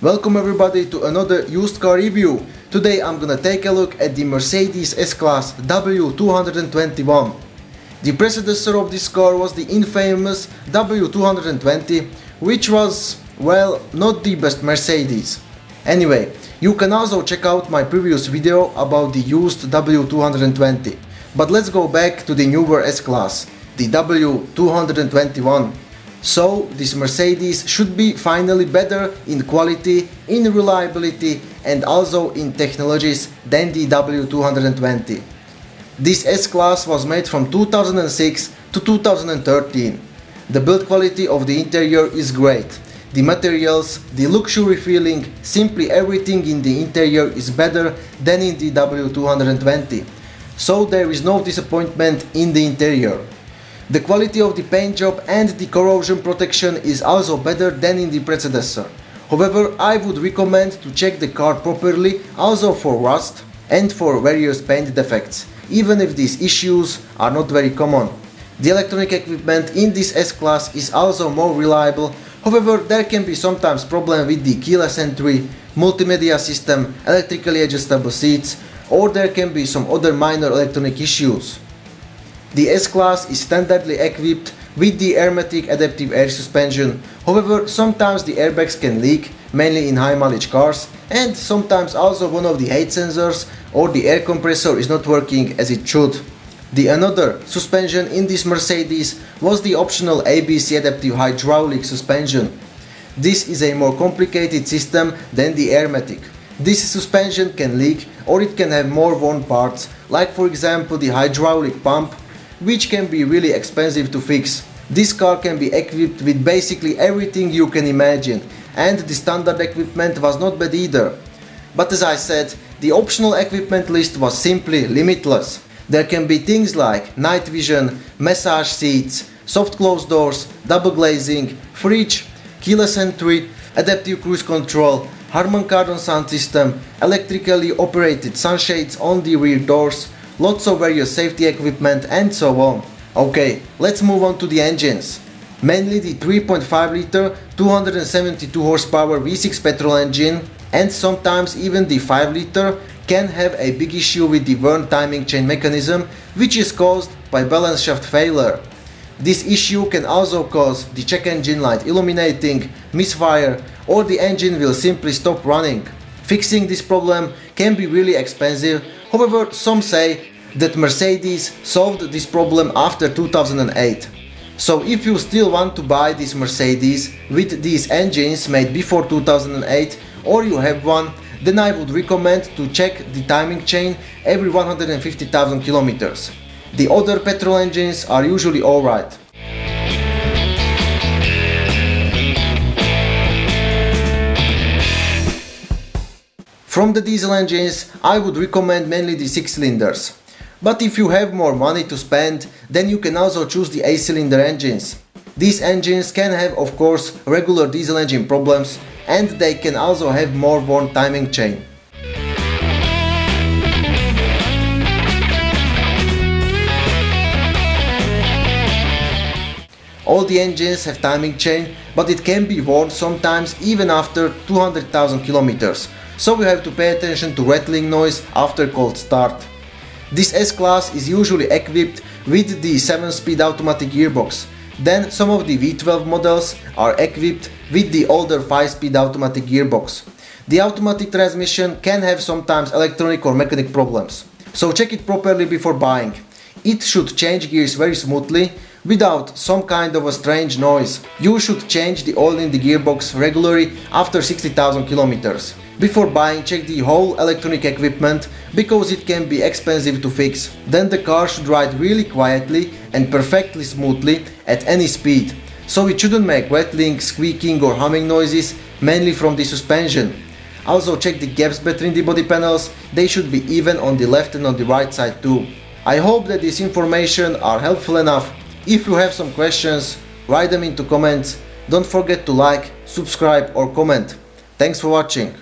Welcome everybody to another used car review. Today I'm gonna take a look at the Mercedes S-Class W221. The predecessor of this car was the infamous W220, which was, well, not the best Mercedes. Anyway, you can also check out my previous video about the used W220. But let's go back to the newer S-Class, the W221. So this Mercedes should be finally better in quality, in reliability and also in technologies than the W220. This S-Class was made from 2006 to 2013. The build quality of the interior is great. The materials, the luxury feeling, simply everything in the interior is better than in the W220. So there is no disappointment in the interior. The quality of the paint job and the corrosion protection is also better than in the predecessor. However, I would recommend to check the car properly also for rust and for various paint defects, even if these issues are not very common. The electronic equipment in this S-Class is also more reliable, however there can be sometimes problem with the keyless entry, multimedia system, electrically adjustable seats, or there can be some other minor electronic issues. The S-Class is standardly equipped with the hermetic adaptive air suspension, however sometimes the airbags can leak, mainly in high mileage cars, and sometimes also one of the height sensors or the air compressor is not working as it should. The another suspension in this Mercedes was the optional ABC adaptive hydraulic suspension. This is a more complicated system than the hermetic. This suspension can leak or it can have more worn parts, like for example the hydraulic pump, which can be really expensive to fix. This car can be equipped with basically everything you can imagine, and the standard equipment was not bad either. But as I said, the optional equipment list was simply limitless. There can be things like night vision, massage seats, soft closed doors, double glazing, fridge, keyless entry, adaptive cruise control, Harman Kardon sound system, electrically operated sunshades on the rear doors, lots of various safety equipment and so on. Okay, let's move on to the engines. Mainly the 3.5 liter 272 horsepower V6 petrol engine and sometimes even the 5 liter can have a big issue with the worn timing chain mechanism, which is caused by balance shaft failure. This issue can also cause the check engine light illuminating, misfire, or the engine will simply stop running. Fixing this problem can be really expensive, however some say that Mercedes solved this problem after 2008. So if you still want to buy this Mercedes with these engines made before 2008 or you have one, then I would recommend to check the timing chain every 150,000 kilometers. The other petrol engines are usually alright. From the diesel engines, I would recommend mainly the 6 cylinders. But if you have more money to spend, then you can also choose the 8-cylinder engines. These engines can have, of course, regular diesel engine problems, and they can also have more worn timing chain. All the engines have timing chain, but it can be worn sometimes even after 200,000 kilometers. So you have to pay attention to rattling noise after cold start. This S-Class is usually equipped with the 7-speed automatic gearbox. Then some of the V12 models are equipped with the older 5-speed automatic gearbox. The automatic transmission can have sometimes electronic or mechanic problems. So check it properly before buying. It should change gears very smoothly without some kind of a strange noise. You should change the oil in the gearbox regularly after 60,000 kilometers. Before buying, check the whole electronic equipment because it can be expensive to fix. Then the car should ride really quietly and perfectly smoothly at any speed. So it shouldn't make rattling, squeaking or humming noises, mainly from the suspension. Also check the gaps between the body panels, they should be even on the left and on the right side too. I hope that this information are helpful enough. If you have some questions, write them into comments. Don't forget to like, subscribe or comment. Thanks for watching.